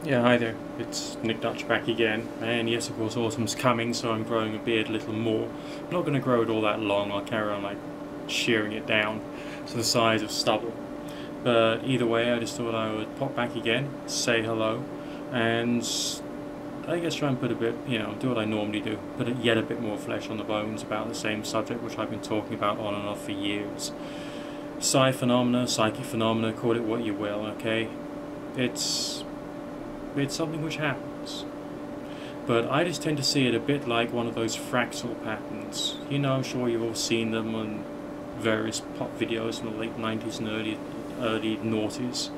Yeah, hi there. It's Nick Dutch back again. And yes, of course, autumn's coming, so I'm growing a beard a little more. I'm not going to grow it all that long. I'll carry on like shearing it down to the size of stubble. But either way, I just thought I would pop back again, say hello, and I guess try and put a bit, do what I normally do, put yet a bit more flesh on the bones about the same subject which I've been talking about on and off for years. Psi phenomena, psychic phenomena, call it what you will, okay? It's something which happens. But I just tend to see it a bit like one of those fractal patterns. I'm sure you've all seen them on various pop videos from the late 90s and early noughties.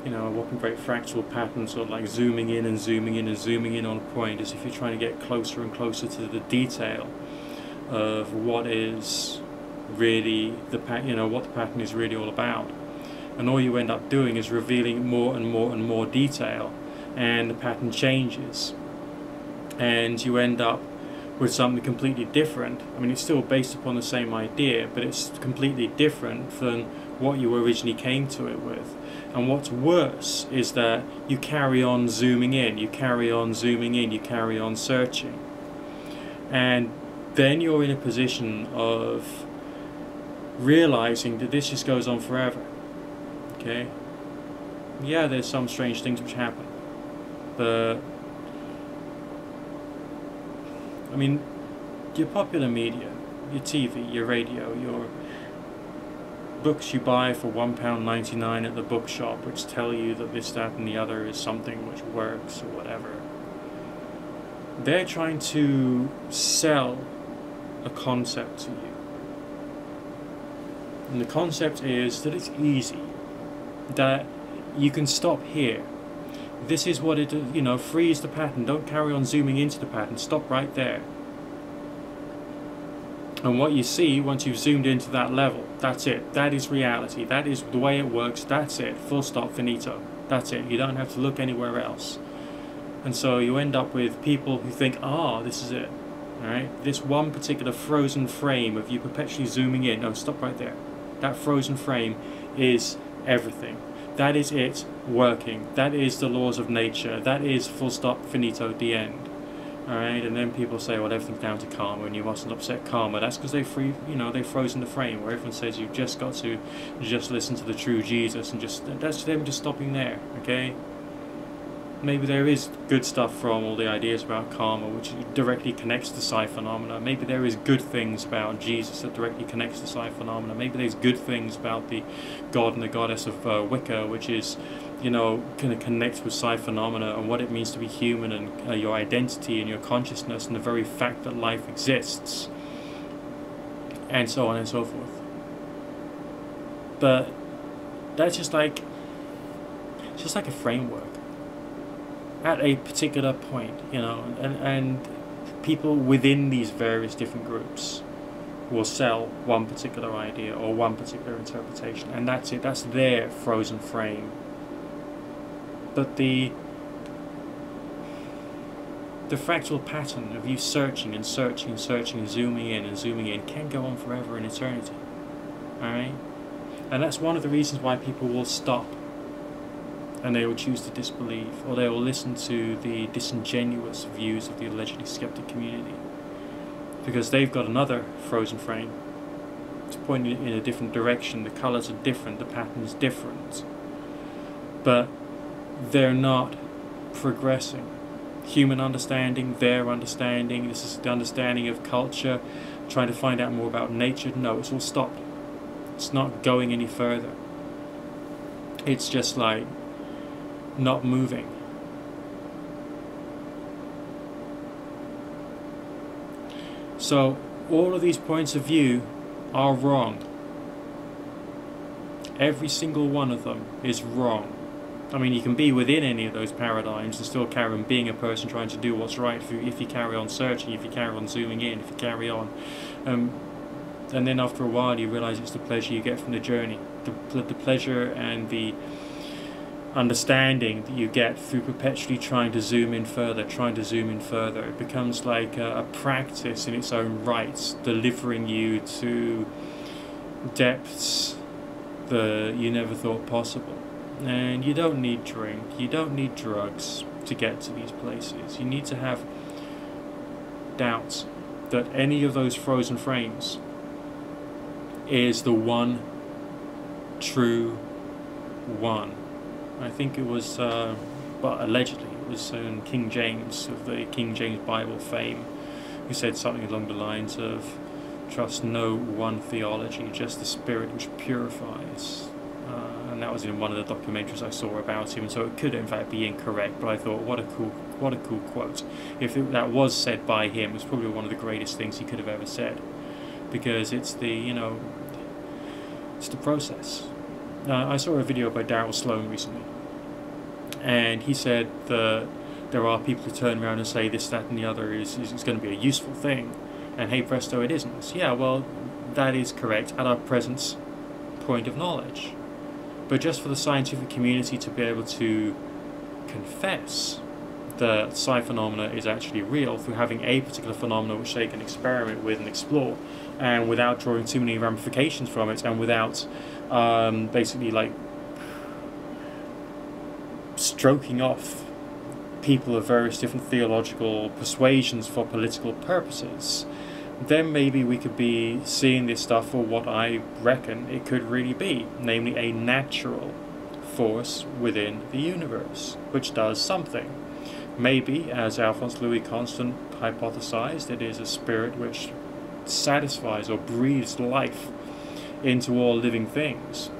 What can create fractal patterns, sort of like zooming in and zooming in and zooming in on a point, as if you're trying to get closer and closer to the detail of what is really what the pattern is really all about. And all you end up doing is revealing more and more and more detail, and the pattern changes, and you end up with something completely different. I mean, it's still based upon the same idea, but it's completely different than what you originally came to it with. And what's worse is that you carry on zooming in, you carry on zooming in, you carry on searching, and then you're in a position of realizing that this just goes on forever. Okay? Yeah, there's some strange things which happen. But I mean, your popular media, your TV, your radio, your books you buy for £1.99 at the bookshop, which tell you that this, that and the other is something which works or whatever, they're trying to sell a concept to you. And the concept is that it's easy, that you can stop here. This is what it is, freeze the pattern, don't carry on zooming into the pattern, stop right there. And what you see, once you've zoomed into that level, that's it, that is reality, that is the way it works, that's it, full stop, finito, that's it, you don't have to look anywhere else. And so you end up with people who think, this is it, alright, this one particular frozen frame of you perpetually zooming in, no, stop right there, that frozen frame is everything. That is it working. That is the laws of nature. That is full stop, finito, the end. Alright, and then people say, well, everything's down to karma and you mustn't upset karma. That's because they've frozen the frame, where everyone says you've just got to just listen to the true Jesus, and that's them just stopping there, okay? Maybe there is good stuff from all the ideas about karma, which directly connects to psi phenomena. Maybe there is good things about Jesus that directly connects to psi phenomena. Maybe there's good things about the god and the goddess of Wicca, which is, kind of connects with psi phenomena and what it means to be human, and your identity and your consciousness and the very fact that life exists, and so on and so forth. But that's just like a framework at a particular point, and people within these various different groups will sell one particular idea or one particular interpretation, and that's it, that's their frozen frame. But the fractal pattern of you searching and searching and searching and zooming in can go on forever in eternity. Alright? And that's one of the reasons why people will stop, and they will choose to disbelieve, or they will listen to the disingenuous views of the allegedly skeptic community, because they've got another frozen frame. It's pointing in a different direction, the colours are different, the pattern's different, but they're not progressing. Human understanding, their understanding, this is the understanding of culture, trying to find out more about nature, no, it's all stopped. It's not going any further. It's just like not moving. So all of these points of view are wrong. Every single one of them is wrong. I mean, you can be within any of those paradigms and still carry on being a person trying to do what's right if you carry on searching, if you carry on zooming in, if you carry on. And then after a while you realize it's the pleasure you get from the journey, the pleasure and the understanding that you get through perpetually trying to zoom in further, It becomes like a practice in its own right, delivering you to depths that you never thought possible. And you don't need drink, you don't need drugs to get to these places. You need to have doubts that any of those frozen frames is the one true one. I think it was, well, allegedly, it was King James of the King James Bible fame, who said something along the lines of, trust no one theology, just the spirit which purifies. And that was in one of the documentaries I saw about him, so it could in fact be incorrect, but I thought, what a cool quote. If that was said by him, it's probably one of the greatest things he could have ever said, because it's the, you know, it's the process. I saw a video by Darrell Sloan recently, and he said that there are people who turn around and say this, that, and the other is going to be a useful thing, and hey presto, it isn't. Yeah, well, that is correct at our present point of knowledge. But just for the scientific community to be able to confess that psi phenomena is actually real through having a particular phenomena which they can experiment with and explore, and without drawing too many ramifications from it, and without basically like stroking off people of various different theological persuasions for political purposes, then maybe we could be seeing this stuff for what I reckon it could really be, namely a natural force within the universe, which does something. Maybe, as Alphonse Louis Constant hypothesized, it is a spirit which satisfies or breathes life into all living things.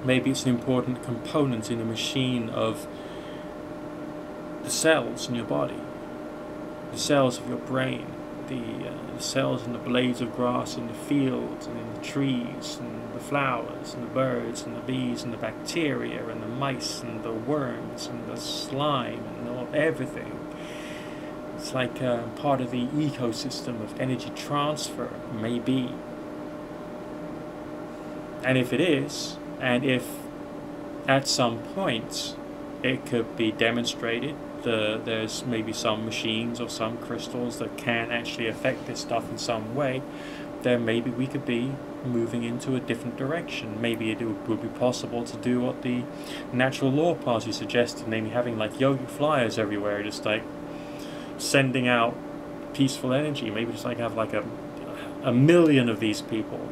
Maybe it's an important component in the machine of the cells in your body, the cells of your brain, the cells in the blades of grass in the fields and in the trees and the flowers and the birds and the bees and the bacteria and the mice and the worms and the slime and everything. It's like part of the ecosystem of energy transfer, maybe. And if it is, and if at some point it could be demonstrated there's maybe some machines or some crystals that can actually affect this stuff in some way, then maybe we could be moving into a different direction. Maybe it would be possible to do what the Natural Law Party suggested, namely having like yogic flyers everywhere, just like sending out peaceful energy. Maybe just like have like a million of these people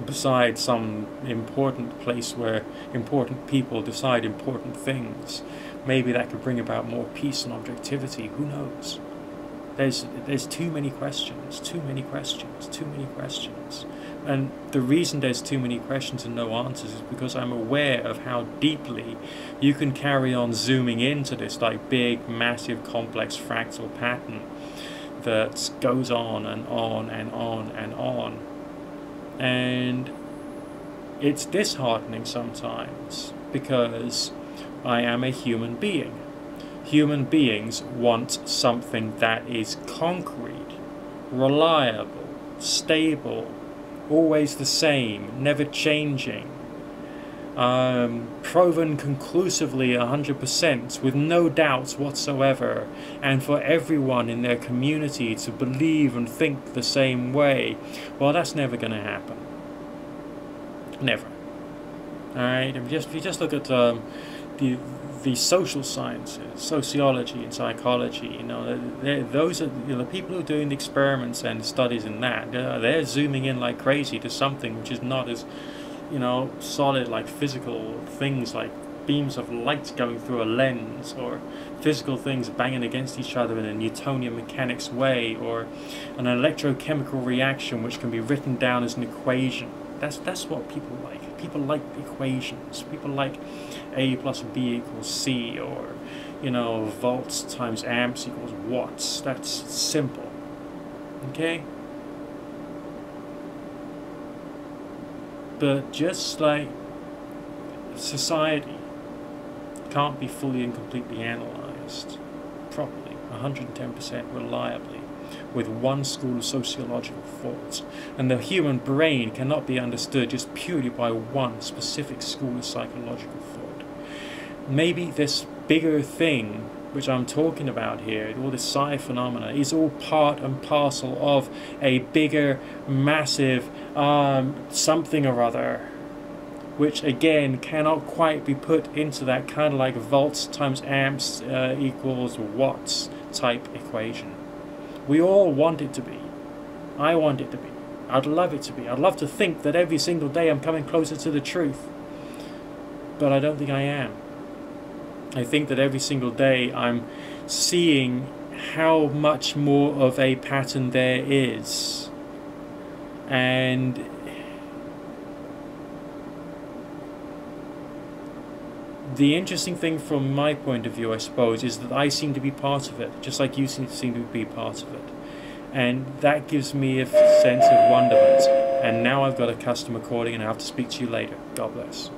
beside some important place where important people decide important things. Maybe that could bring about more peace and objectivity. Who knows? There's too many questions, too many questions, too many questions. And the reason there's too many questions and no answers is because I'm aware of how deeply you can carry on zooming into this like big, massive, complex fractal pattern that goes on and on and on and on. And it's disheartening sometimes, because I am a human being. Human beings want something that is concrete, reliable, stable, always the same, never changing, proven conclusively 100% with no doubts whatsoever, and for everyone in their community to believe and think the same way. Well, that's never going to happen. Never. Alright, if you just look at the social sciences, sociology and psychology, you know, those are, you know, the people who are doing the experiments and studies in that, they're zooming in like crazy to something which is not as, you know, solid like physical things like beams of light going through a lens, or physical things banging against each other in a Newtonian mechanics way, or an electrochemical reaction which can be written down as an equation. That's what people like. People like equations. People like A plus B equals C, or, you know, volts times amps equals watts. That's simple. Okay? But just like society can't be fully and completely analyzed properly, 110% reliably, with one school of sociological thought, and the human brain cannot be understood just purely by one specific school of psychological thought. Maybe this bigger thing which I'm talking about here, all this psi phenomena, is all part and parcel of a bigger, massive something or other, which again cannot quite be put into that kind of like volts times amps equals watts type equation. We all want it to be. I want it to be. I'd love it to be. I'd love to think that every single day I'm coming closer to the truth. But I don't think I am. I think that every single day I'm seeing how much more of a pattern there is. And the interesting thing from my point of view, I suppose, is that I seem to be part of it, just like you seem to be part of it. And that gives me a sense of wonderment. And now I've got a customer calling and I have to speak to you later. God bless.